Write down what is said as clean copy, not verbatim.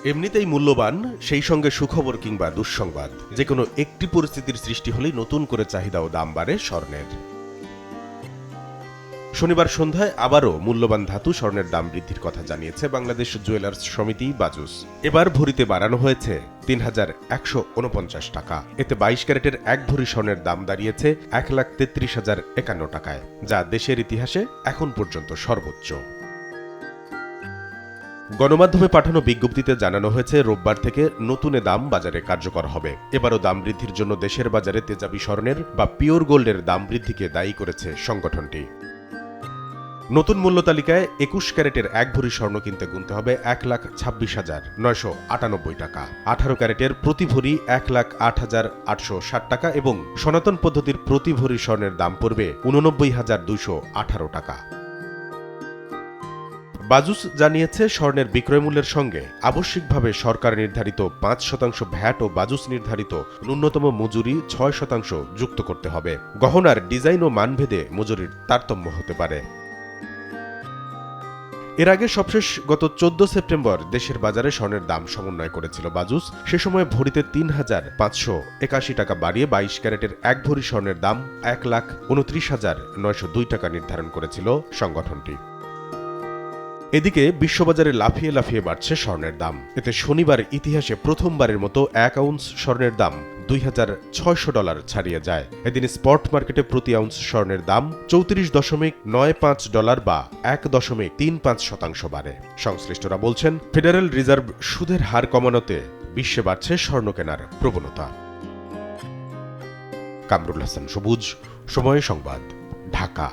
এমনিতেই মূল্যবান, সেই সঙ্গে সুখবর কিংবা দুঃসংবাদ, যে কোনো একটি পরিস্থিতির সৃষ্টি হলেই নতুন করে চাহিদা ও দাম বাড়ে স্বর্ণের। শনিবার সন্ধ্যায় আবারও মূল্যবান ধাতু স্বর্ণের দাম বৃদ্ধির কথা জানিয়েছে বাংলাদেশ জুয়েলার্স সমিতি বাজুস। এবার ভরিতে বাড়ানো হয়েছে ৩,১৪৯ টাকা। এতে ২২ ক্যারেটের ১ ভরি স্বর্ণের দাম দাঁড়িয়েছে ১,৩৩,০৫১ টাকায়, যা দেশের ইতিহাসে এখন পর্যন্ত সর্বোচ্চ। গণমাধ্যমে পাঠানো বিজ্ঞপ্তিতে জানানো হয়েছে রোববার থেকে নতুন দাম বাজারে কার্যকর হবে। এবারও দাম বৃদ্ধির জন্য দেশের বাজারে তেজাবি স্বর্ণের বা পিওর গোল্ডের দাম বৃদ্ধিকে দায়ী করেছে সংগঠনটি। নতুন মূল্য তালিকায় ২১ ক্যারেটের ১ ভরি স্বর্ণ কিনতে গুনতে হবে ১,২৬,৯৯৮ টাকা। ১৮ ক্যারেটের প্রতি ভরি ১,০৮,৮৬০ টাকা এবং সনাতন পদ্ধতির প্রতি ভরি স্বর্ণের দাম পড়বে ৮৯,২১৮ টাকা। বাজুস জানিয়েছে, স্বর্ণের বিক্রয় মূল্যের সঙ্গে আবশ্যিকভাবে সরকার নির্ধারিত ৫% ভ্যাট ও বাজুস নির্ধারিত ন্যূনতম মজুরি ৬% যুক্ত করতে হবে। গহনার ডিজাইন ও মানভেদে মজুরির তারতম্য হতে পারে। এর আগে সবশেষ গত ১৪ সেপ্টেম্বর দেশের বাজারে স্বর্ণের দাম সমন্বয় করেছিল বাজুস। সে সময় ভরিতে ৩,৫৮১ টাকা বাড়িয়ে ২২ ক্যারেটের ১ ভরি স্বর্ণের দাম ১,২৯,৯০২ টাকা নির্ধারণ করেছিল সংগঠনটি। এদিকে বিশ্ববাজারে লাফিয়ে লাফিয়ে বাড়ছে স্বর্ণের দাম। এতে শনিবার ইতিহাসে প্রথমবারের মতো ১ আউন্স স্বর্ণের দাম $২,৬০০ ছাড়িয়ে যায়। এদিন স্পট মার্কেটে প্রতি আউন্স স্বর্ণের দাম $৩৪.৯৫ বা ১.৩৫% বাড়ে। সংশ্লিষ্টরা বলছেন, ফেডারেল রিজার্ভ সুদের হার কমানোতে বিশ্বে বাড়ছে স্বর্ণ কেনার প্রবণতা। কামরুল হাসান সবুজ, সময় সংবাদ, ঢাকা।